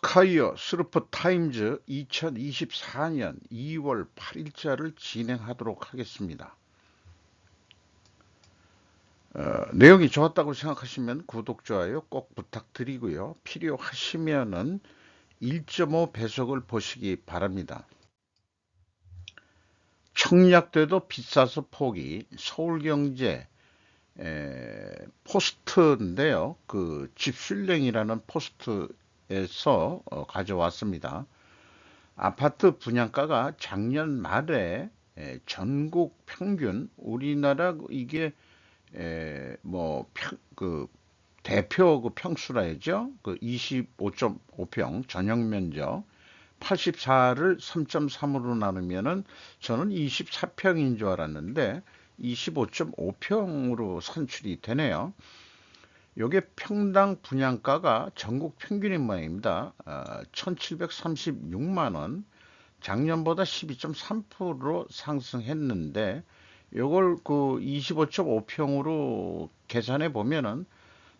스카이어 스루프 타임즈 2024년 2월 8일자를 진행하도록 하겠습니다. 내용이 좋았다고 생각하시면 구독, 좋아요 꼭 부탁드리고요. 필요하시면은 1.5 배속을 보시기 바랍니다. 청약돼도 비싸서 포기, 서울경제 포스트인데요. 그 집슐랭이라는 포스트에서 가져왔습니다. 아파트 분양가가 작년 말에 전국 평균 우리나라 이게 그 대표 그 평수라야죠. 그 25.5평 전용 면적 84를 3.3으로 나누면은 저는 24평인 줄 알았는데 25.5평으로 산출이 되네요. 요게 평당 분양가가 전국 평균인 모양입니다. 1736만 원, 작년보다 12.3% 상승했는데 요걸 그 25.5평으로 계산해 보면은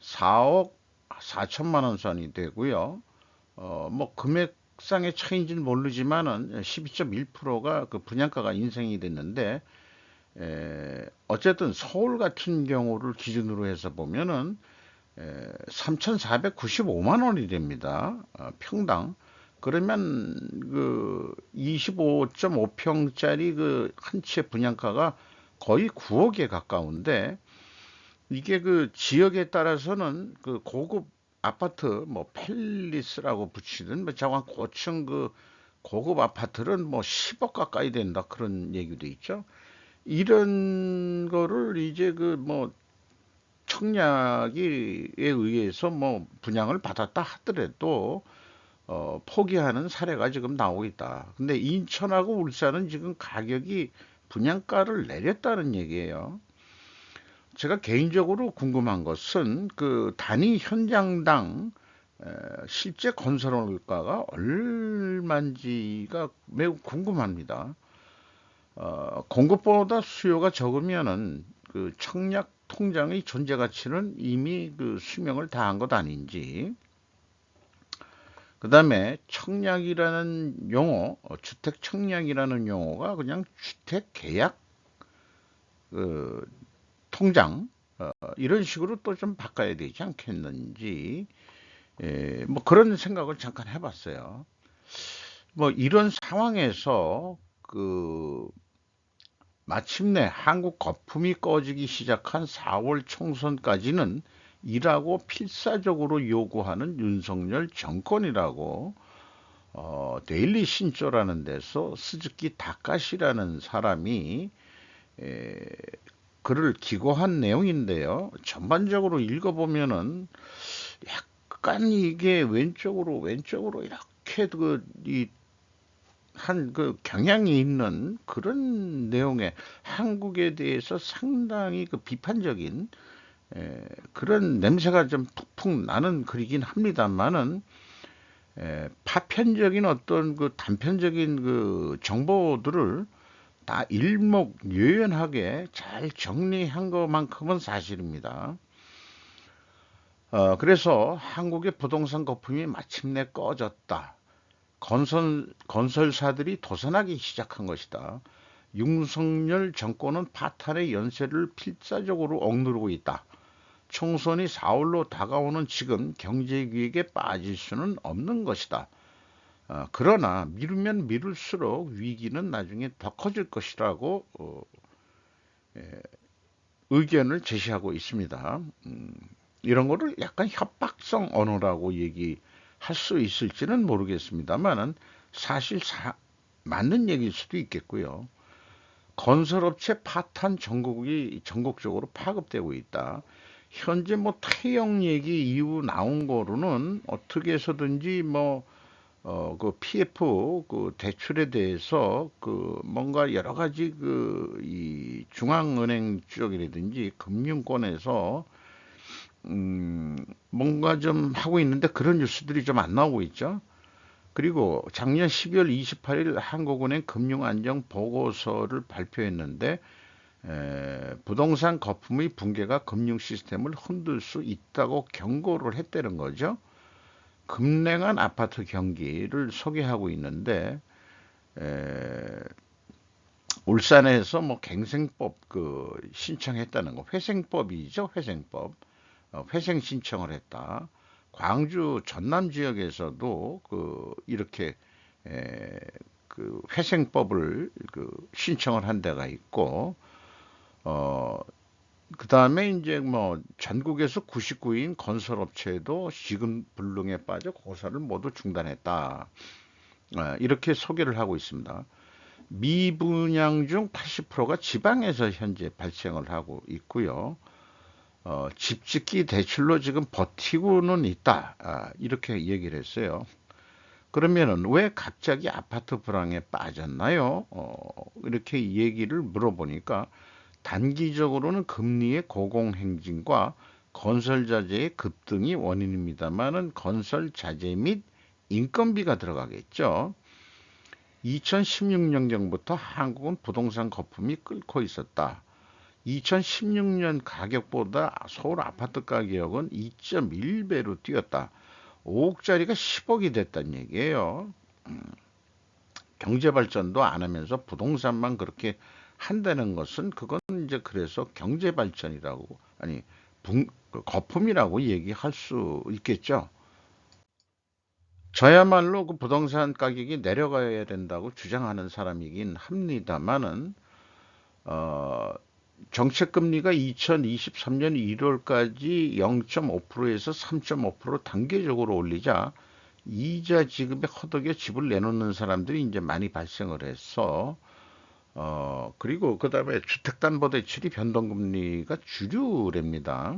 4억 4천만 원 선이 되고요. 뭐 금액상의 차이인지는 모르지만은 12.1%가 그 분양가가 인상이 됐는데 어쨌든 서울 같은 경우를 기준으로 해서 보면은 3,495만 원이 됩니다. 평당. 그러면 그 25.5평짜리 그 한 채 분양가가 거의 9억에 가까운데 이게 그 지역에 따라서는 그 고급 아파트 뭐 팰리스라고 붙이든 뭐 장관 고층 그 고급 아파트는 뭐 10억 가까이 된다 그런 얘기도 있죠. 이런 거를 이제 그 뭐 청약에 의해서 뭐 분양을 받았다 하더라도 포기하는 사례가 지금 나오고 있다. 근데 인천하고 울산은 지금 가격이 분양가를 내렸다는 얘기예요. 제가 개인적으로 궁금한 것은 그 단위 현장당 실제 건설원가가 얼마인지가 매우 궁금합니다. 공급보다 수요가 적으면은 그 청약 통장의 존재 가치는 이미 그 수명을 다한 것 아닌지. 그 다음에 청약이라는 용어, 주택 청약이라는 용어가 그냥 주택 계약 그 통장 이런 식으로 또 좀 바꿔야 되지 않겠는지 뭐 그런 생각을 잠깐 해봤어요. 뭐 이런 상황에서 그 마침내 한국 거품이 꺼지기 시작한 4월 총선까지는 일하고 필사적으로 요구하는 윤석열 정권이라고 데일리 신조라는 데서 스즈키 다카시라는 사람이 에, 글을 기고한 내용인데요. 전반적으로 읽어보면은 약간 이게 왼쪽으로 이렇게 한 그 경향이 있는 그런 내용의 한국에 대해서 상당히 그 비판적인 그런 냄새가 좀 푹푹 나는 글이긴 합니다만은 파편적인 어떤 그 단편적인 그 정보들을 다 일목요연하게 잘 정리한 것만큼은 사실입니다. 그래서 한국의 부동산 거품이 마침내 꺼졌다. 건설사들이 도산하기 시작한 것이다. 윤석열 정권은 파탄의 연쇄를 필사적으로 억누르고 있다. 총선이 4월로 다가오는 지금 경제기획에 빠질 수는 없는 것이다. 그러나 미루면 미룰수록 위기는 나중에 더 커질 것이라고 의견을 제시하고 있습니다. 이런 거를 약간 협박성 언어라고 얘기할 수 있을지는 모르겠습니다만은 사실 맞는 얘기일 수도 있겠고요. 건설업체 파탄 전국적으로 파급되고 있다. 현재 뭐 태영 얘기 이후 나온 거로는 어떻게 해서든지 뭐 그 PF 그 대출에 대해서 그 뭔가 여러 가지 그 이 중앙은행 쪽이라든지 금융권에서 뭔가 좀 하고 있는데 그런 뉴스들이 좀 안 나오고 있죠. 그리고 작년 12월 28일 한국은행 금융안정 보고서를 발표했는데 부동산 거품의 붕괴가 금융 시스템을 흔들 수 있다고 경고를 했다는 거죠. 급냉한 아파트 경기를 소개하고 있는데, 에, 울산에서 뭐 갱생법 신청했다는 거, 회생법이죠, 회생법. 회생 신청을 했다. 광주 전남 지역에서도 이렇게 에, 회생법을 신청을 한 데가 있고, 어, 그 다음에 이제 뭐 전국에서 99인 건설업체도 지금 불능에 빠져 공사를 모두 중단했다. 이렇게 소개를 하고 있습니다. 미분양 중 80%가 지방에서 현재 발생을 하고 있고요. 집 짓기 대출로 지금 버티고는 있다. 이렇게 얘기를 했어요. 그러면은 왜 갑자기 아파트 불황에 빠졌나요? 이렇게 얘기를 물어보니까 단기적으로는 금리의 고공행진과 건설자재의 급등이 원인입니다만은 건설자재 및 인건비가 들어가겠죠. 2016년경부터 한국은 부동산 거품이 끓고 있었다. 2016년 가격보다 서울 아파트 가격은 2.1배로 뛰었다. 5억짜리가 10억이 됐다는 얘기예요. 경제 발전도 안 하면서 부동산만 그렇게 한다는 것은 그건 이제 그래서 경제 발전이라고 아니 거품이라고 얘기할 수 있겠죠. 저야말로 그 부동산 가격이 내려가야 된다고 주장하는 사람이긴 합니다만은 어, 정책 금리가 2023년 1월까지 0.5%에서 3.5% 단계적으로 올리자 이자 지급에 허덕여 집을 내놓는 사람들이 이제 많이 발생을 해서 그리고 그다음에 주택담보대출이 변동금리가 주류랍니다.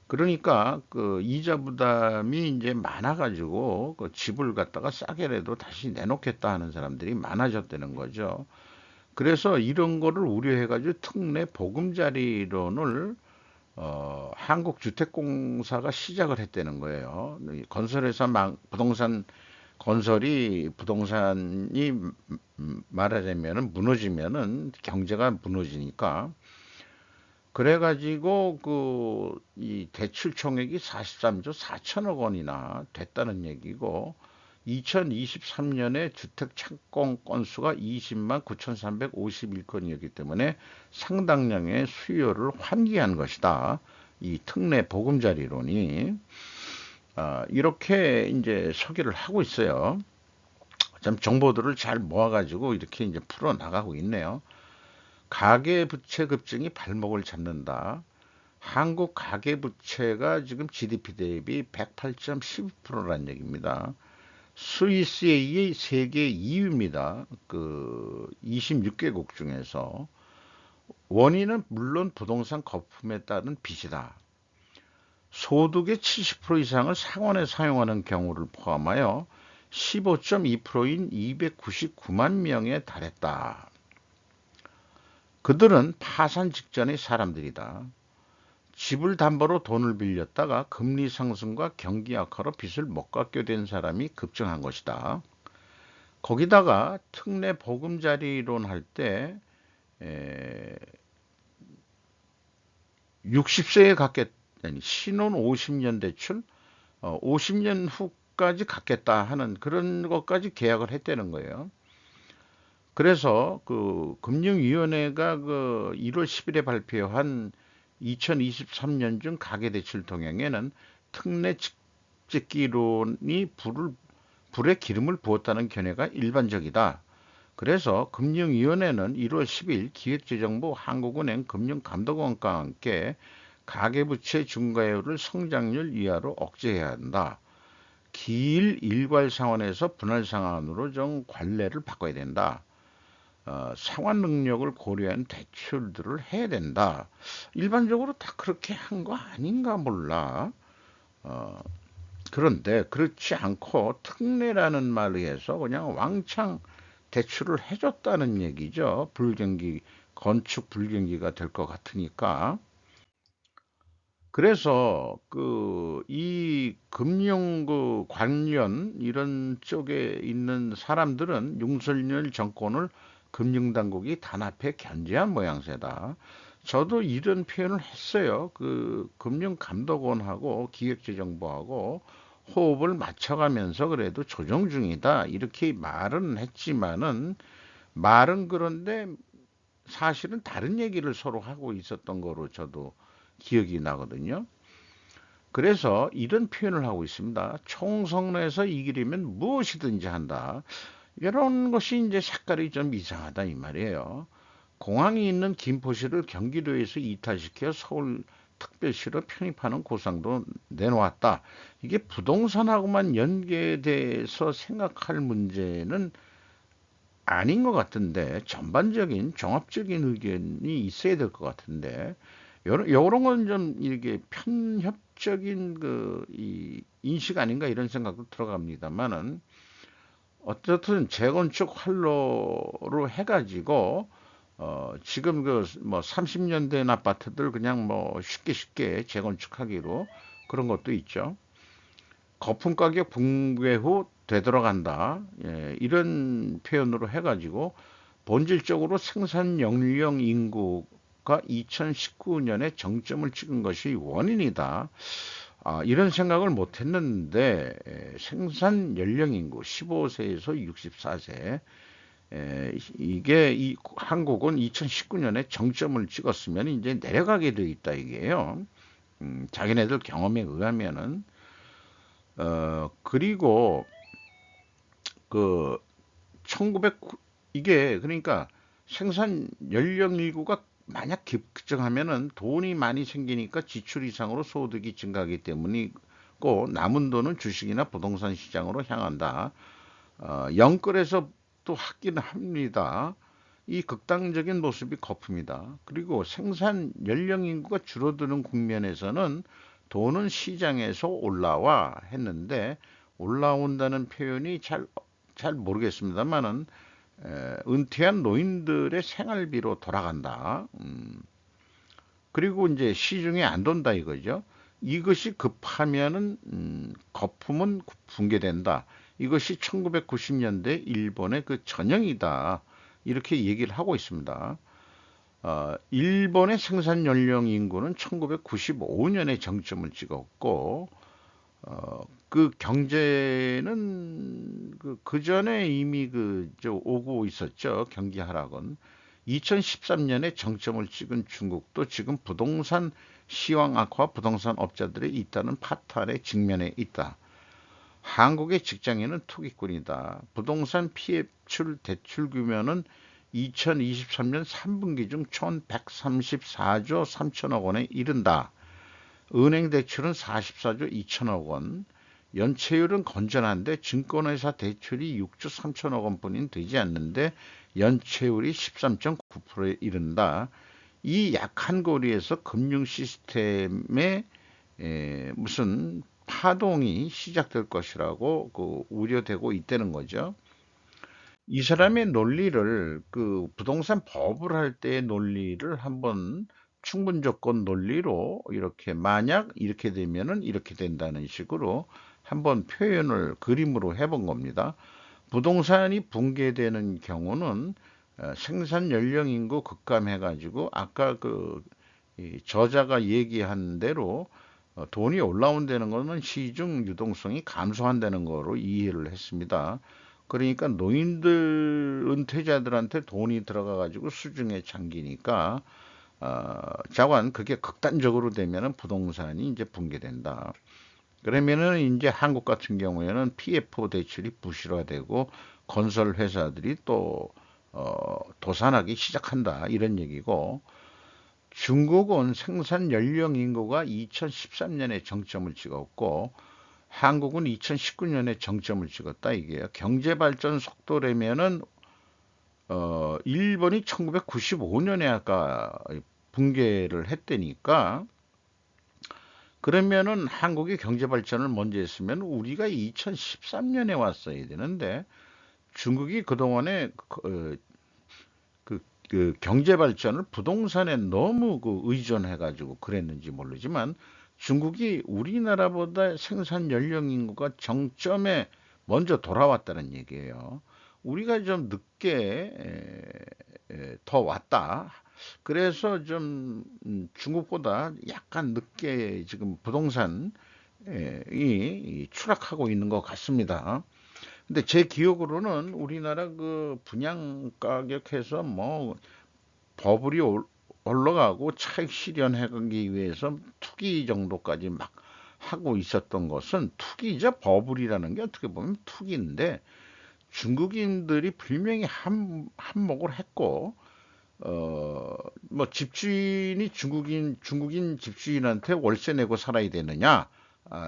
그러니까 그 이자 부담이 이제 많아가지고 그 집을 갖다가 싸게라도 다시 내놓겠다 하는 사람들이 많아졌다는 거죠. 그래서 이런 거를 우려해가지고 특례 보금자리론을 한국주택공사가 시작을 했다는 거예요. 건설회사 부동산 건설이 부동산이 말하자면은 무너지면은 경제가 무너지니까 그래가지고 이 대출 총액이 43조 4천억 원이나 됐다는 얘기고 2023년에 주택 착공 건수가 20만 9,351건이었기 때문에 상당량의 수요를 환기한 것이다. 이 특례 보금자리론이 이렇게 이제 소개를 하고 있어요. 참 정보들을 잘 모아가지고 이렇게 이제 풀어 나가고 있네요. 가계부채 급증이 발목을 잡는다. 한국 가계부채가 지금 GDP 대비 108.12%라는 얘기입니다. 스위스의 세계 2위입니다. 그 26개국 중에서 원인은 물론 부동산 거품에 따른 빚이다. 소득의 70% 이상을 상환에 사용하는 경우를 포함하여 15.2%인 299만 명에 달했다. 그들은 파산 직전의 사람들이다. 집을 담보로 돈을 빌렸다가 금리 상승과 경기 악화로 빚을 못 갚게 된 사람이 급증한 것이다. 거기다가 특례 보금자리론 할 때 60세에 갖겠다니 신혼 50년 대출 50년 후까지 갖겠다 하는 그런 것까지 계약을 했다는 거예요. 그래서 그 금융위원회가 그 1월 10일에 발표한 2023년 중 가계대출 동향에는 특례 집짓기론이 불에 기름을 부었다는 견해가 일반적이다. 그래서 금융위원회는 1월 10일 기획재정부 한국은행 금융감독원과 함께 가계부채 중과율을 성장률 이하로 억제해야 한다. 기일 일괄 상환에서 분할 상환으로 좀 관례를 바꿔야 된다. 상환 능력을 고려한 대출들을 해야 된다. 일반적으로 다 그렇게 한 거 아닌가 몰라. 어, 그런데 그렇지 않고 특례라는 말을 해서 그냥 왕창 대출을 해줬다는 얘기죠. 불경기, 건축 불경기가 될 것 같으니까. 그래서 이 금융 관련 이런 쪽에 있는 사람들은 윤석열 정권을 금융당국이 단합해 견제한 모양새다. 저도 이런 표현을 했어요. 금융감독원하고 기획재정부하고 호흡을 맞춰가면서 그래도 조정 중이다. 이렇게 말은 했지만은 말은 그런데 사실은 다른 얘기를 서로 하고 있었던 거로 저도 기억이 나거든요. 그래서 이런 표현을 하고 있습니다. 총선에서 이기려면 무엇이든지 한다. 이런 것이 이제 색깔이 좀 이상하다 이 말이에요. 공항이 있는 김포시를 경기도에서 이탈시켜 서울 특별시로 편입하는 고상도 내놓았다. 이게 부동산하고만 연계돼서 생각할 문제는 아닌 것 같은데 전반적인 종합적인 의견이 있어야 될 것 같은데 요런 건 좀 이렇게 편협적인 이 인식 아닌가 이런 생각도 들어갑니다만은 어쨌든 재건축 활로로 해가지고 지금 그 뭐 30년 된 아파트들 그냥 뭐 쉽게 쉽게 재건축하기로 그런 것도 있죠. 거품 가격 붕괴 후 되돌아간다. 예, 이런 표현으로 해가지고 본질적으로 생산 연령 인구가 2019년에 정점을 찍은 것이 원인이다. 이런 생각을 못 했는데 생산 연령 인구 15세에서 64세 이게 한국은 2019년에 정점을 찍었으면 이제 내려가게 돼 있다 이게요. 자기네들 경험에 의하면은 그리고 그 1900 이게 그러니까 생산 연령 인구가 만약 급증하면은 돈이 많이 생기니까 지출 이상으로 소득이 증가하기 때문이고 남은 돈은 주식이나 부동산 시장으로 향한다. 영끌에서 또 하긴 합니다. 이 극단적인 모습이 거품이다. 그리고 생산 연령 인구가 줄어드는 국면에서는 돈은 시장에서 올라와 했는데 올라온다는 표현이 잘 모르겠습니다만은 은퇴한 노인들의 생활비로 돌아간다. 그리고 이제 시중에 안 돈다 이거죠. 이것이 급하면은 거품은 붕괴된다. 이것이 1990년대 일본의 그 전형이다. 이렇게 얘기를 하고 있습니다. 일본의 생산 연령 인구는 1995년에 정점을 찍었고 그 경제는 그 전에 이미 저 오고 있었죠. 경기 하락은. 2013년에 정점을 찍은 중국도 지금 부동산 시황 악화, 부동산 업자들이 잇따른 파탄에 직면해 있다. 한국의 직장인은 투기꾼이다. 부동산 피해출 대출 규모는 2023년 3분기 중 1134조 3천억 원에 이른다. 은행 대출은 44조 2천억 원, 연체율은 건전한데 증권회사 대출이 6조 3천억 원뿐인 되지 않는데 연체율이 13.9%에 이른다. 이 약한 고리에서 금융 시스템에 무슨 파동이 시작될 것이라고 우려되고 있다는 거죠. 이 사람의 논리를 그 부동산 법을 할 때의 논리를 한번 충분 조건 논리로 이렇게 만약 이렇게 되면은 이렇게 된다는 식으로 한번 표현을 그림으로 해본 겁니다. 부동산이 붕괴되는 경우는 생산 연령 인구 급감해 가지고 아까 이 저자가 얘기한 대로 돈이 올라온다는 것은 시중 유동성이 감소한다는 거로 이해를 했습니다. 그러니까 노인들 은퇴자들한테 돈이 들어가 가지고 수중에 잠기니까 자관 그게 극단적으로 되면은 부동산이 이제 붕괴된다. 그러면은 이제 한국 같은 경우에는 PF 대출이 부실화되고 건설 회사들이 또 도산하기 시작한다 이런 얘기고 중국은 생산 연령 인구가 2013년에 정점을 찍었고 한국은 2019년에 정점을 찍었다 이게요. 경제 발전 속도라면은 일본이 1995년에 아까 붕괴를 했다니까 그러면은 한국이 경제 발전을 먼저 했으면 우리가 2013년에 왔어야 되는데 중국이 그동안에 그 경제 발전을 부동산에 너무 의존해 가지고 그랬는지 모르지만 중국이 우리나라보다 생산 연령 인구가 정점에 먼저 돌아왔다는 얘기예요. 우리가 좀 늦게 더 왔다. 그래서 좀 중국보다 약간 늦게 지금 부동산 이 추락하고 있는 것 같습니다. 근데 제 기억으로는 우리나라 그 분양 가격에서 뭐 버블이 올라가고 차익 실현하기 위해서 투기 정도까지 막 하고 있었던 것은 투기죠. 버블이라는 게 어떻게 보면 투기인데 중국인들이 분명히 한몫을 했고 뭐 집주인이 중국인 집주인한테 월세 내고 살아야 되느냐?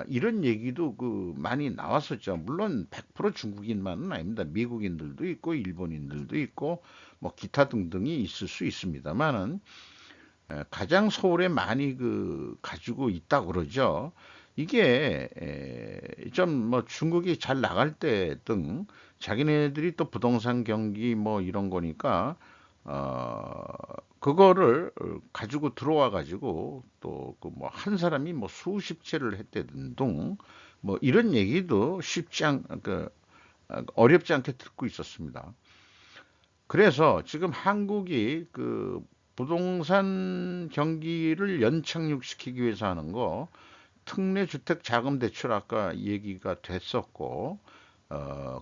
이런 얘기도 그 많이 나왔었죠. 물론 100% 중국인만은 아닙니다. 미국인들도 있고 일본인들도 있고 뭐 기타 등등이 있을 수 있습니다만은 가장 서울에 많이 그 가지고 있다 그러죠. 이게 좀 뭐 중국이 잘 나갈 때 등 자기네들이 또 부동산 경기 뭐 이런 거니까 어 그거를 가지고 들어와 가지고 또 그 뭐 한 사람이 뭐 수십 채를 했다든 등 뭐 이런 얘기도 어렵지 않게 듣고 있었습니다. 그래서 지금 한국이 그 부동산 경기를 연착륙시키기 위해서 하는 거 특례 주택 자금 대출 아까 얘기가 됐었고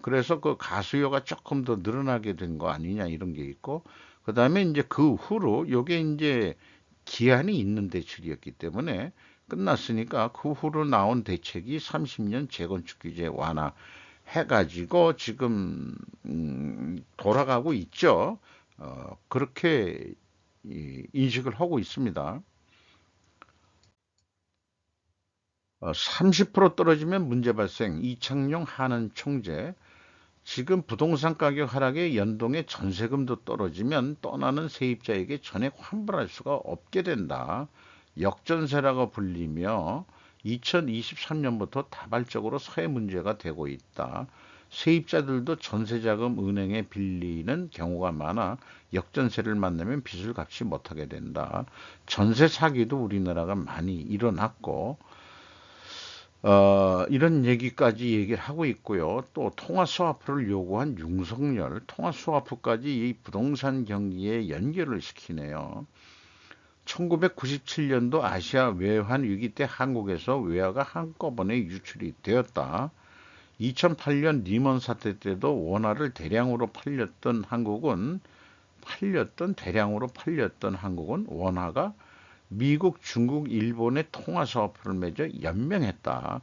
그래서 그 가수요가 조금 더 늘어나게 된 거 아니냐 이런 게 있고 그다음에 이제 그 후로 요게 이제 기한이 있는 대출이었기 때문에 끝났으니까 그 후로 나온 대책이 30년 재건축 규제 완화 해가지고 지금 돌아가고 있죠. 그렇게 인식을 하고 있습니다. 30% 떨어지면 문제 발생, 이창용 한은 총재. 지금 부동산 가격 하락에 연동해 전세금도 떨어지면 떠나는 세입자에게 전액 환불할 수가 없게 된다. 역전세라고 불리며 2023년부터 다발적으로 서해 문제가 되고 있다. 세입자들도 전세자금 은행에 빌리는 경우가 많아 역전세를 만나면 빚을 갚지 못하게 된다. 전세 사기도 우리나라가 많이 일어났고 이런 얘기까지 얘기를 하고 있고요. 또 통화 스와프를 요구한 윤석열, 통화 스와프까지 이 부동산 경기에 연결을 시키네요. 1997년도 아시아 외환 위기 때 한국에서 외화가 한꺼번에 유출이 되었다. 2008년 리먼 사태 때도 원화를 대량으로 팔렸던 한국은 원화가 미국, 중국, 일본의 통화 사업을 맺어 연명했다.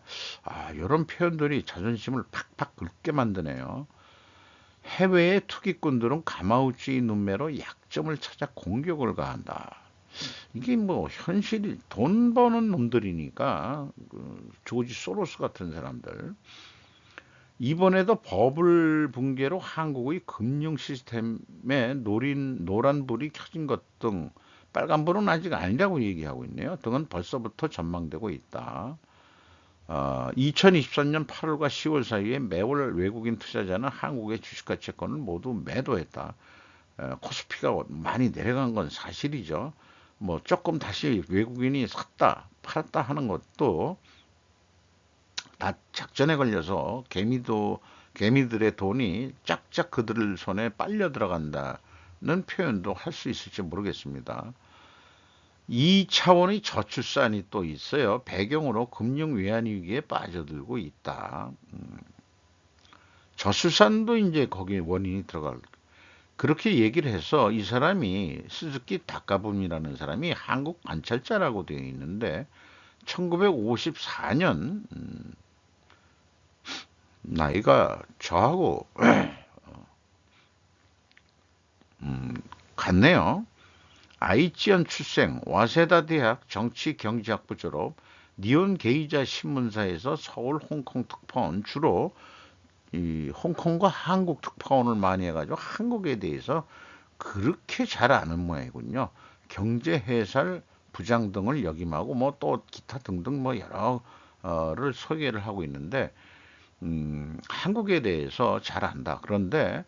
이런 표현들이 자존심을 팍팍 긁게 만드네요. 해외의 투기꾼들은 가마우치 눈매로 약점을 찾아 공격을 가한다. 이게 뭐 현실이 돈 버는 놈들이니까 조지 소로스 같은 사람들. 이번에도 버블 붕괴로 한국의 금융 시스템에 노란불이 켜진 것 등 빨간불은 아직 아니라고 얘기하고 있네요. 등은 벌써부터 전망되고 있다. 2023년 8월과 10월 사이에 매월 외국인 투자자는 한국의 주식과 채권을 모두 매도했다. 코스피가 많이 내려간 건 사실이죠. 뭐 조금 다시 외국인이 샀다, 팔았다 하는 것도 다 작전에 걸려서 개미들의 돈이 짝짝 그들 손에 빨려 들어간다는 표현도 할 수 있을지 모르겠습니다. 이 차원의 저출산이 또 있어요. 배경으로 금융 외환 위기에 빠져들고 있다. 저출산도 이제 거기에 원인이 들어갈. 그렇게 얘기를 해서 이 사람이 스즈키 다카붐이라는 사람이 한국 관찰자라고 되어 있는데 1954년 나이가 저하고 같네요. 아이치현 출생, 와세다 대학 정치경제학부 졸업, 니온 게이자 신문사에서 서울 홍콩 특파원 주로 이 홍콩과 한국 특파원을 많이 해가지고 한국에 대해서 그렇게 잘 아는 모양이군요. 경제 해설 부장 등을 역임하고 뭐 또 기타 등등 뭐 여러를 소개를 하고 있는데 한국에 대해서 잘 안다. 그런데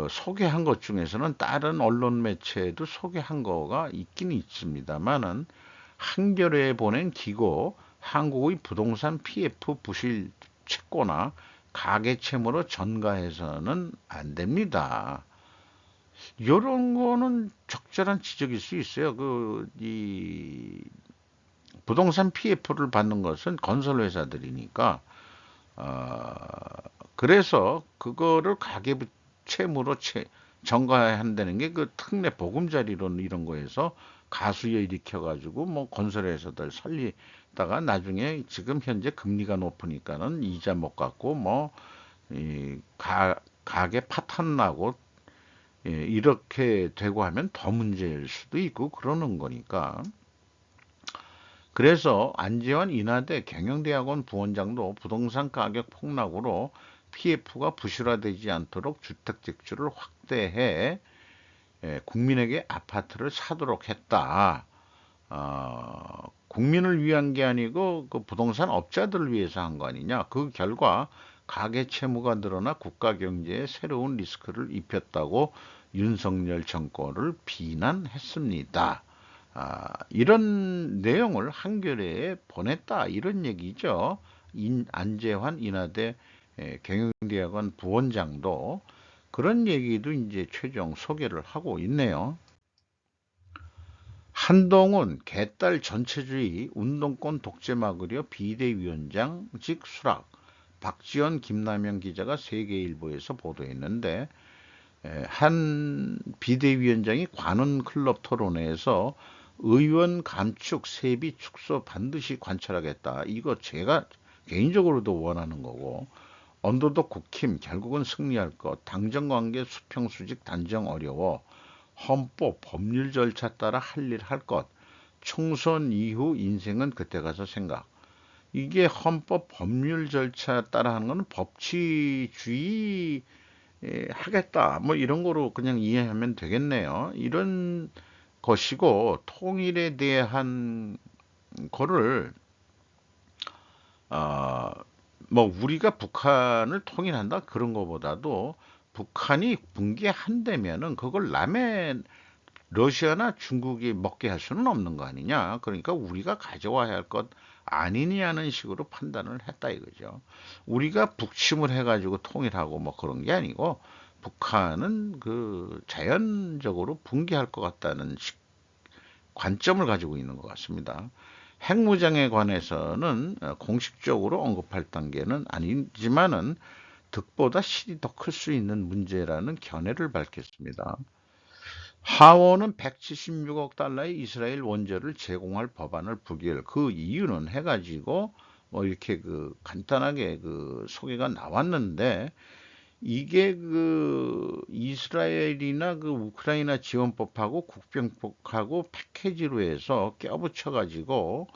소개한 것 중에서는 다른 언론 매체에도 소개한 거가 있긴 있습니다만은 한겨레에 보낸 기고 한국의 부동산 PF 부실 채권화 가계 채무로 전가해서는 안 됩니다. 이런 거는 적절한 지적일 수 있어요. 부동산 PF를 받는 것은 건설 회사들이니까 어, 그래서 그거를 가계부 채무로 전가해야 한다는 게 그 특례 보금자리론 이런 거에서 가수요 일으켜 가지고 뭐 건설회사들 살리다가 나중에 지금 현재 금리가 높으니까는 이자 못 갚고 뭐 이 가게 파탄 나고 이렇게 되고 하면 더 문제일 수도 있고 그러는 거니까. 그래서 안재환 인하대 경영대학원 부원장도 부동산 가격 폭락으로 PF가 부실화되지 않도록 주택 대출을 확대해 국민에게 아파트를 사도록 했다. 국민을 위한 게 아니고 그 부동산 업자들을 위해서 한 거 아니냐. 그 결과 가계 채무가 늘어나 국가 경제에 새로운 리스크를 입혔다고 윤석열 정권을 비난했습니다. 이런 내용을 한겨레에 보냈다 이런 얘기죠. 안재환 인하대 경영대학원 부원장도 그런 얘기도 이제 최종 소개를 하고 있네요. 한동훈 개딸 전체주의 운동권 독재 막으려 비대위원장직 수락. 박지원 김남영 기자가 세계일보에서 보도했는데 한 비대위원장이 관훈 클럽 토론회에서 의원 감축, 세비 축소 반드시 관철하겠다. 이거 제가 개인적으로도 원하는 거고 언더독 국힘 결국은 승리할 것. 당정관계 수평수직 단정 어려워. 헌법 법률 절차 따라 할 일 할 것. 총선 이후 인생은 그때 가서 생각. 이게 헌법 법률 절차 따라 하는 거는 법치주의 하겠다. 뭐 이런 거로 그냥 이해하면 되겠네요. 이런 것이고 통일에 대한 거를 어, 뭐 우리가 북한을 통일한다 그런 거보다도 북한이 붕괴한다면은 그걸 남의 러시아나 중국이 먹게 할 수는 없는 거 아니냐. 그러니까 우리가 가져와야 할 것 아니냐는 식으로 판단을 했다 이거죠. 우리가 북침을 해가지고 통일하고 뭐 그런 게 아니고 북한은 그 자연적으로 붕괴할 것 같다는 관점을 가지고 있는 것 같습니다. 핵무장에 관해서는 공식적으로 언급할 단계는 아니지만은 득보다 실이 더 클 수 있는 문제라는 견해를 밝혔습니다. 하원은 176억 달러의 이스라엘 원조를 제공할 법안을 부결. 그 이유는 해가지고 뭐 이렇게 그 간단하게 그 소개가 나왔는데 이게 그 이스라엘이나 그 우크라이나 지원법하고 국병법하고 패키지로 해서 껴붙여 가지고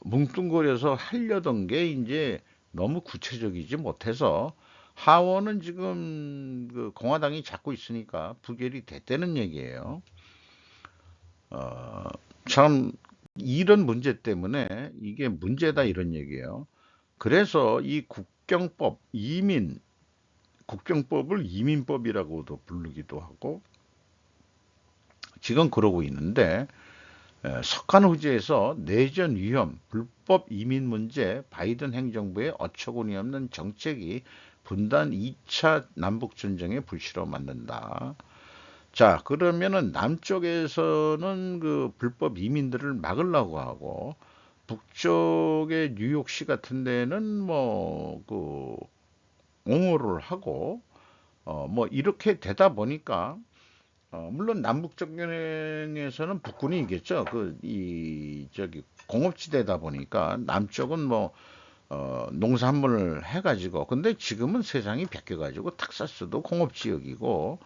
뭉뚱그려서 하려던 게 이제 너무 구체적이지 못해서 하원은 지금 그 공화당이 잡고 있으니까 부결이 됐다는 얘기예요. 어, 참 이런 문제 때문에 이게 문제다 이런 얘기예요. 그래서 이 국경법을 이민법이라고도 부르기도 하고 지금 그러고 있는데 석한 후지에서 내전 위험, 불법 이민 문제, 바이든 행정부의 어처구니 없는 정책이 분단 2차 남북 전쟁의 불씨로 만든다. 자, 그러면은 남쪽에서는 그 불법 이민들을 막으려고 하고 북쪽의 뉴욕시 같은 데는 뭐 그 옹호를 하고 뭐 이렇게 되다 보니까 물론 남북적 연행에서는 북군이 이겼죠. 이 저기 공업지대다 보니까 남쪽은 뭐 농산물을 해가지고 근데 지금은 세상이 바뀌어가지고 텍사스도 공업지역이고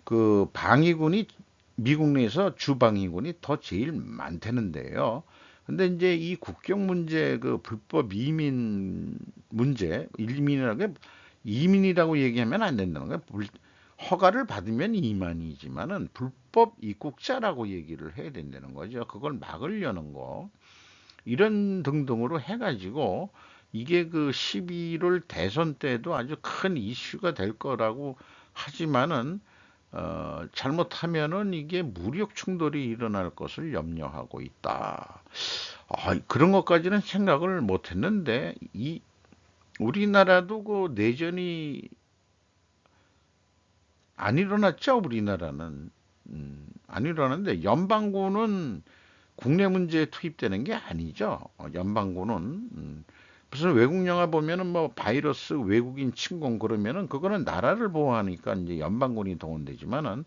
그 방위군이 미국 내에서 주방위군이 더 제일 많다는데요. 근데 이제 이 국경 문제, 그 불법 이민 문제, 이민이라고 얘기하면 안 된다는 거예요. 허가를 받으면 이만이지만은 불법 입국자라고 얘기를 해야 된다는 거죠. 그걸 막으려는 거. 이런 등등으로 해가지고 이게 그 11월 대선 때도 아주 큰 이슈가 될 거라고 하지만은 잘못하면은 이게 무력 충돌이 일어날 것을 염려하고 있다. 그런 것까지는 생각을 못 했는데 우리나라도 그 내전이 안 일어났죠, 우리나라는. 안 일어났는데 연방군은 국내 문제에 투입되는 게 아니죠. 연방군은 무슨 외국 영화 보면은 뭐 바이러스 외국인 침공 그러면은 그거는 나라를 보호하니까 이제 연방군이 동원되지만은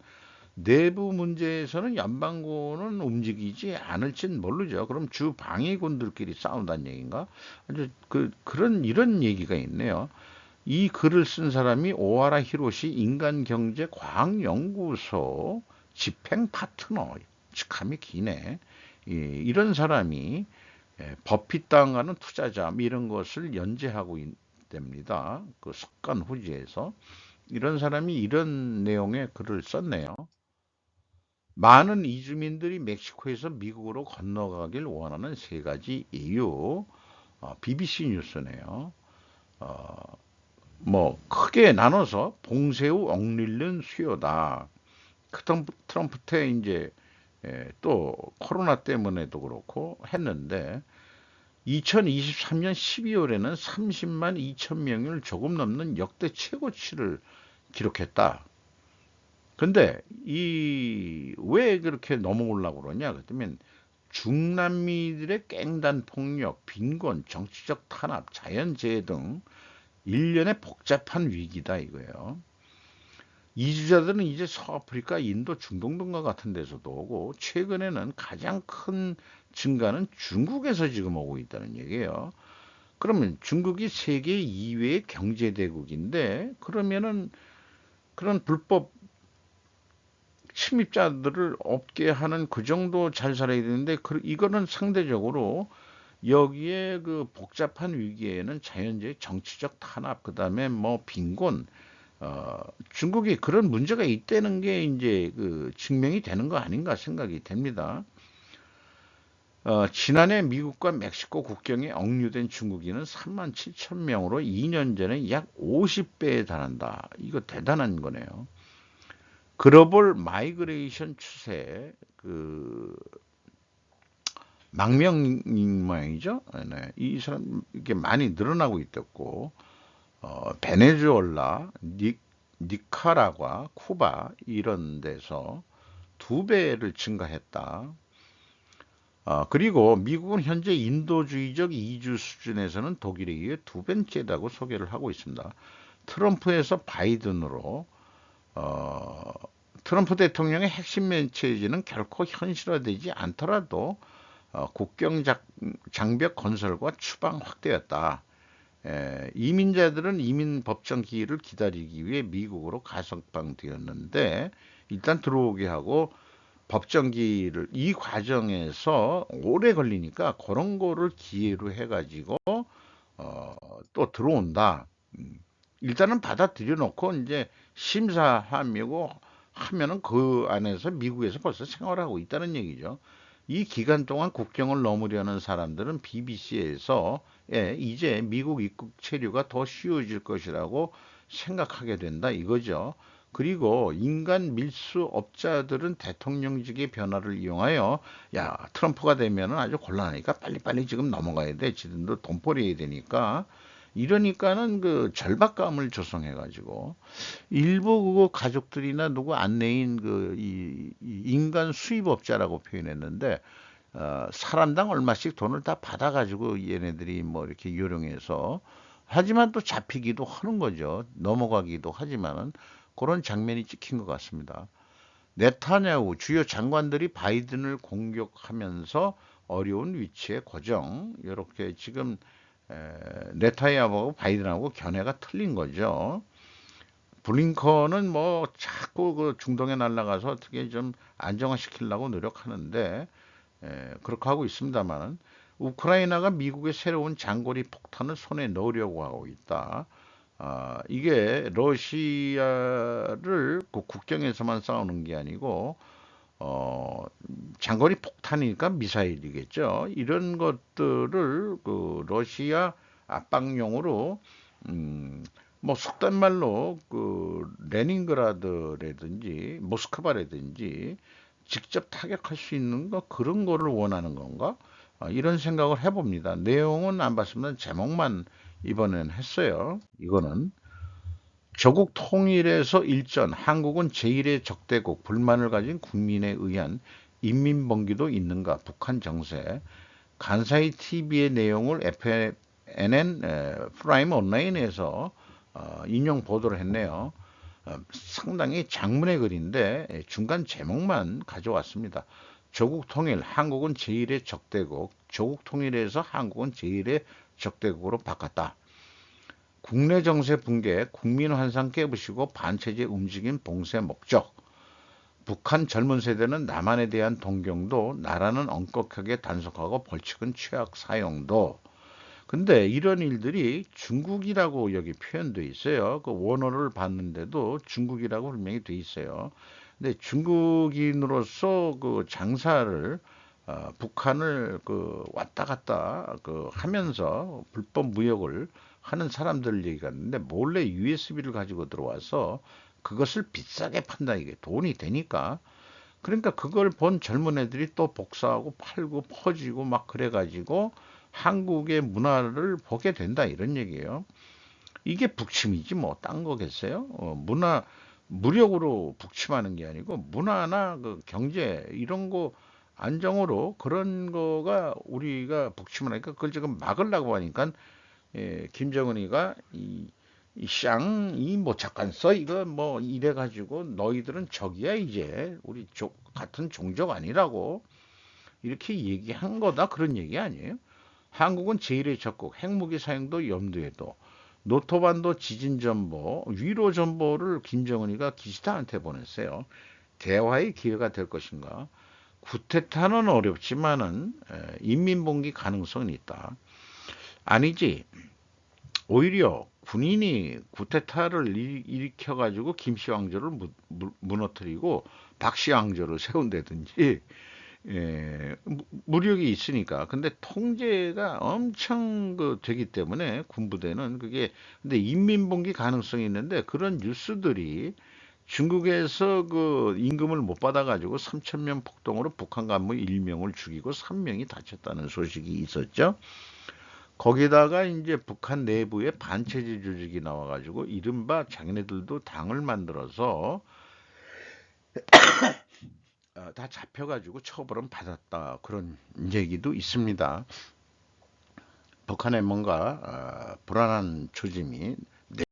내부 문제에서는 연방군은 움직이지 않을진 모르죠. 그럼 주 방위군들끼리 싸운다는 얘기인가? 아주 그런 이런 얘기가 있네요. 이 글을 쓴 사람이 오하라 히로시 인간경제과학연구소 집행 파트너, 직함이 기네. 이런 사람이 버핏 당하는 투자자 뭐 이런 것을 연재하고 있답니다. 그 석간 후지에서 이런 사람이 이런 내용의 글을 썼네요. 많은 이주민들이 멕시코에서 미국으로 건너가길 원하는 세 가지 이유. BBC 뉴스네요. 어, 뭐 크게 나눠서 봉쇄 후 억눌린 수요다. 트럼프 때 이제 또 코로나 때문에도 그렇고 했는데 2023년 12월에는 30만 2천 명을 조금 넘는 역대 최고치를 기록했다. 근데 이 왜 그렇게 넘어오려고 그러냐 그러면 중남미들의 깽단 폭력, 빈곤, 정치적 탄압, 자연재해 등 일련의 복잡한 위기다 이거예요. 이주자들은 이제 서아프리카, 인도, 중동 등과 같은 데서도 오고 최근에는 가장 큰 증가는 중국에서 지금 오고 있다는 얘기예요. 그러면 중국이 세계 2위의 경제대국인데 그러면은 그런 불법 침입자들을 없게 하는 그 정도 잘 살아야 되는데 이거는 상대적으로 여기에 그 복잡한 위기에는 자연재해, 정치적 탄압, 그다음에 뭐 빈곤, 중국이 그런 문제가 있다는 게 이제 그 증명이 되는 거 아닌가 생각이 됩니다. 지난해 미국과 멕시코 국경에 억류된 중국인은 3만 7천 명으로 2년 전에 약 50배에 달한다. 이거 대단한 거네요. 글로벌 마이그레이션 추세, 그 망명인 모양이죠. 네. 이 사람 이게 많이 늘어나고 있었고, 베네수엘라, 니카라과, 쿠바 이런 데서 2배를 증가했다. 그리고 미국은 현재 인도주의적 이주 수준에서는 독일에 의해 2번째라고 소개를 하고 있습니다. 트럼프에서 바이든으로 트럼프 대통령의 핵심 메시지는 결코 현실화되지 않더라도 국경 장벽 건설과 추방 확대였다. 이민자들은 이민 법정 기일을 기다리기 위해 미국으로 가석방되었는데 일단 들어오게 하고 법정 기일을 이 과정에서 오래 걸리니까 그런 거를 기회로 해가지고 또 들어온다. 일단은 받아들여 놓고 이제 심사하고 하면은 그 안에서 미국에서 벌써 생활하고 있다는 얘기죠. 이 기간 동안 국경을 넘으려는 사람들은 BBC에서 이제 미국 입국 체류가 더 쉬워질 것이라고 생각하게 된다 이거죠. 그리고 인간 밀수업자들은 대통령직의 변화를 이용하여 야 트럼프가 되면은 아주 곤란하니까 빨리빨리 지금 넘어가야 돼. 지들도 돈벌이해야 되니까 이러니까는 그 절박감을 조성해가지고 일부 그거 가족들이나 누구 안내인 이 인간 수입업자라고 표현했는데 사람당 얼마씩 돈을 다 받아가지고 얘네들이 뭐 이렇게 요령해서 하지만 또 잡히기도 하는 거죠. 넘어가기도 하지만은 그런 장면이 찍힌 것 같습니다. 네타냐후 주요 장관들이 바이든을 공격하면서 어려운 위치에 고정. 이렇게 지금 네타냐후하고 바이든하고 견해가 틀린 거죠. 블링컨은 뭐 자꾸 그 중동에 날아가서 어떻게 좀 안정화시키려고 노력하는데 그렇게 하고 있습니다만은 우크라이나가 미국의 새로운 장거리 폭탄을 손에 넣으려고 하고 있다. 이게 러시아를 그 국경에서만 싸우는 게 아니고 장거리 폭탄이니까 미사일이겠죠. 이런 것들을 그 러시아 압박용으로 뭐 속된 말로 그 레닌그라드라든지 모스크바라든지 직접 타격할 수 있는 거 그런 거를 원하는 건가? 이런 생각을 해봅니다. 내용은 안 봤으면 제목만 이번엔 했어요. 이거는 조국 통일에서 일전 한국은 제1의 적대국 불만을 가진 국민에 의한 인민봉기도 있는가? 북한 정세. 간사이 TV의 내용을 FNN 프라임 온라인에서 인용 보도를 했네요. 상당히 장문의 글인데 중간 제목만 가져왔습니다. 조국 통일, 한국은 제1의 적대국, 조국 통일에서 한국은 제1의 적대국으로 바꿨다. 국내 정세 붕괴, 국민 환상 깨부시고 반체제 움직임 봉쇄 목적. 북한 젊은 세대는 남한에 대한 동경도, 나라는 엄격하게 단속하고 벌칙은 최악 사용도. 근데 이런 일들이 중국이라고 여기 표현돼 있어요. 그 원어를 봤는데도 중국이라고 분명히 돼 있어요. 근데 중국인으로서 그 장사를 북한을 그 왔다 갔다 그 하면서 불법 무역을 하는 사람들 얘기가 있는데 몰래 USB를 가지고 들어와서 그것을 비싸게 판다 이게 돈이 되니까 그러니까 그걸 본 젊은 애들이 또 복사하고 팔고 퍼지고 막 그래가지고 한국의 문화를 보게 된다 이런 얘기예요. 이게 북침이지 뭐 딴 거겠어요? 문화 무력으로 북침하는 게 아니고 문화나 그 경제 이런 거 안정으로 그런 거가 우리가 북침하니까 그걸 지금 막으려고 하니까 김정은이가 이 쌍이 뭐 잠깐 써 이거 뭐 이래 가지고 너희들은 적이야 이제 우리 같은 종족 아니라고 이렇게 얘기한 거다 그런 얘기 아니에요? 한국은 제1의 적국, 핵무기 사용도 염두에 둬. 노토반도 지진 정보, 위로 정보를 김정은이가 기시다한테 보냈어요. 대화의 기회가 될 것인가? 구테타는 어렵지만은 인민봉기 가능성은 있다. 아니지. 오히려 군인이 구테타를 일으켜가지고 김씨 왕조를 무너뜨리고 박씨 왕조를 세운다든지 무력이 있으니까. 근데 통제가 엄청 되기 때문에 군부대는 그게 근데 인민봉기 가능성이 있는데 그런 뉴스들이 중국에서 그 임금을 못 받아가지고 3천 명 폭동으로 북한 간부 1명을 죽이고 3명이 다쳤다는 소식이 있었죠. 거기다가 이제 북한 내부에 반체제 조직이 나와가지고 이른바 자기네들도 당을 만들어서 다 잡혀가지고 처벌은 받았다 그런 얘기도 있습니다. 북한에 뭔가 불안한 조짐이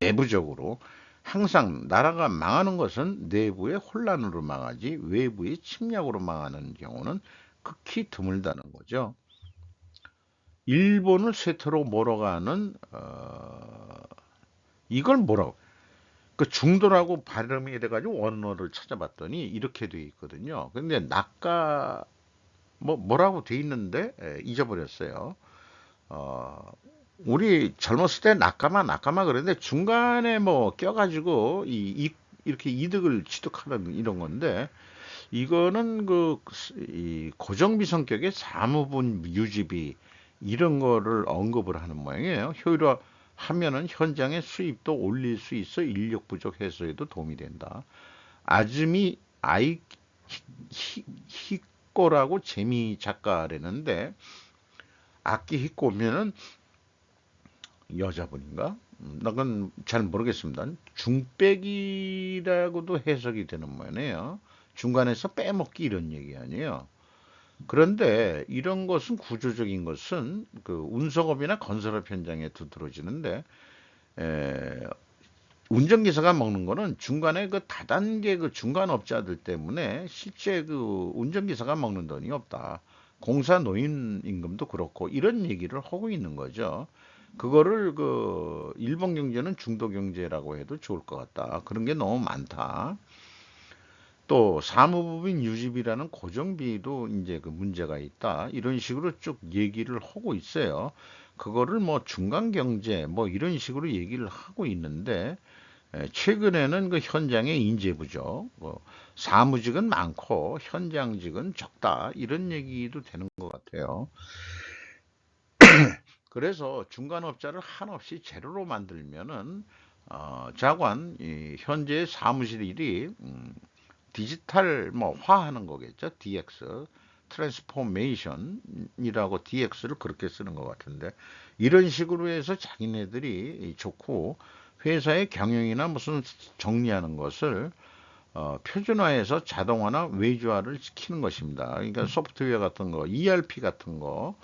내부적으로 항상 나라가 망하는 것은 내부의 혼란으로 망하지 외부의 침략으로 망하는 경우는 극히 드물다는 거죠. 일본을 쇠퇴로 몰아가는 이걸 뭐라고 그 중도라고 발음이 돼가지고 원어를 찾아봤더니 이렇게 돼 있거든요. 근데 낙가 뭐라고 돼 있는데 잊어버렸어요. 어, 우리 젊었을 때 낙가마 그랬는데 중간에 뭐 껴가지고 이렇게 이득을 취득하는 이런 건데 이거는 이 고정비 성격의 사무분 유지비 이런 거를 언급을 하는 모양이에요. 효율화하면은 현장의 수입도 올릴 수 있어 인력 부족 해소에도 도움이 된다. 아즈미 히코라고 재미 작가라는데 악기 히코면은 여자분인가? 나건 잘 모르겠습니다. 중빼기라고도 해석이 되는 모양이에요. 중간에서 빼먹기 이런 얘기 아니에요. 그런데 이런 것은 구조적인 것은 그 운송업이나 건설업 현장에 두드러지는데 에, 운전기사가 먹는 거는 중간에 그 다단계 그 중간업자들 때문에 실제 그 운전기사가 먹는 돈이 없다. 공사 노인 임금도 그렇고 이런 얘기를 하고 있는 거죠. 그거를 그 일본 경제는 중도 경제라고 해도 좋을 것 같다. 그런 게 너무 많다. 또 사무부인 유지비라는 고정비도 이제 그 문제가 있다. 이런 식으로 쭉 얘기를 하고 있어요. 그거를 뭐 중간 경제 뭐 이런 식으로 얘기를 하고 있는데 최근에는 그 현장의 인재 부족, 뭐 사무직은 많고 현장직은 적다 이런 얘기도 되는 것 같아요. 그래서 중간업자를 한없이 제로로 만들면은 자관 이 현재 사무실 일이 디지털 뭐 화하는 거겠죠. DX 트랜스포메이션이라고 DX를 그렇게 쓰는 것 같은데 이런 식으로 해서 자기네들이 좋고 회사의 경영이나 무슨 정리하는 것을 표준화해서 자동화나 외주화를 시키는 것입니다. 그러니까 소프트웨어 같은 거, ERP 같은 거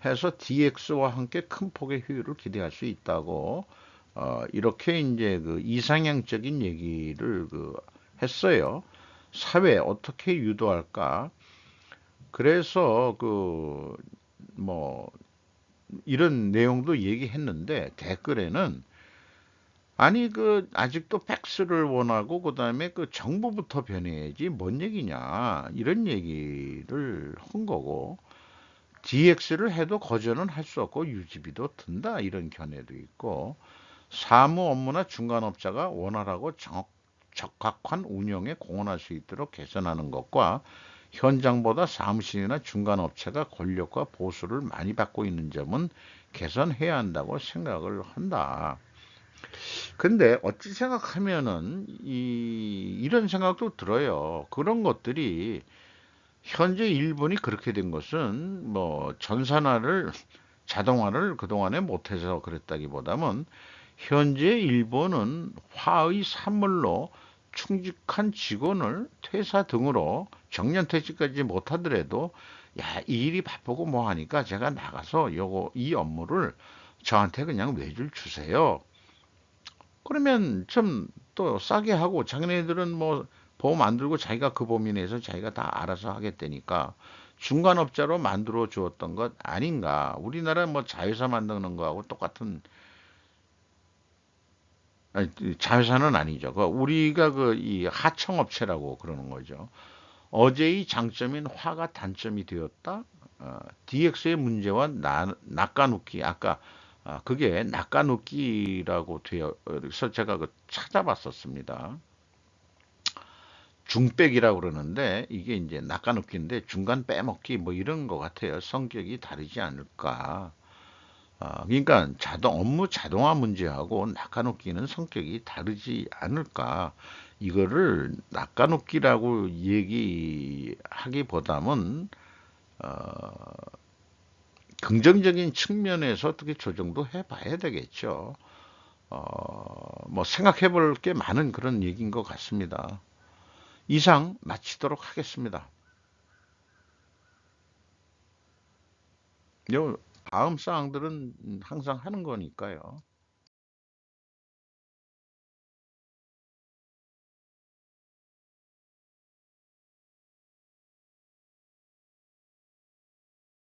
해서 DX와 함께 큰 폭의 효율을 기대할 수 있다고 이렇게 이제 그 이상향적인 얘기를 했어요. 사회 어떻게 유도할까? 그래서 뭐 이런 내용도 얘기했는데 댓글에는 아니 아직도 팩스를 원하고 그다음에 정부부터 변해야지 뭔 얘기냐 이런 얘기를 한 거고 DX를 해도 거저는 할 수 없고 유지비도 든다 이런 견해도 있고 사무 업무나 중간업자가 원활하고 적합한 운영에 공헌할 수 있도록 개선하는 것과 현장보다 사무실이나 중간업체가 권력과 보수를 많이 받고 있는 점은 개선해야 한다고 생각을 한다. 근데 어찌 생각하면은 이런 생각도 들어요. 그런 것들이 현재 일본이 그렇게 된 것은 뭐 전산화를 자동화를 그동안에 못해서 그랬다기보다는 현재 일본은 화의 산물로 충직한 직원을 퇴사 등으로 정년퇴직까지 못하더라도 야, 이 일이 바쁘고 뭐 하니까 제가 나가서 이 업무를 저한테 그냥 외줄 주세요. 그러면 좀 또 싸게 하고 자기네들은 뭐 보험 안 들고 자기가 그 범위 내에서 자기가 다 알아서 하겠다니까 중간업자로 만들어 주었던 것 아닌가. 우리나라 뭐 자회사 만드는 거하고 똑같은 아니, 자회사는 아니죠. 우리가 이 하청업체라고 그러는 거죠. 어제의 장점인 화가 단점이 되었다. DX의 문제와 낚아눕기. 아까 그게 낚아눕기라고 되어서 제가 찾아봤었습니다. 중백이라고 그러는데 이게 이제 낚아눕기인데 중간 빼먹기 뭐 이런 것 같아요. 성격이 다르지 않을까. 그러니까 업무 자동화 문제하고 낚아놓기는 성격이 다르지 않을까. 이거를 낚아놓기라고 얘기하기보다는 어, 긍정적인 측면에서 어떻게 조정도 해봐야 되겠죠. 뭐 생각해 볼 게 많은 그런 얘기인 것 같습니다. 이상 마치도록 하겠습니다. 요 다음 사항들은 항상 하는 거니까요.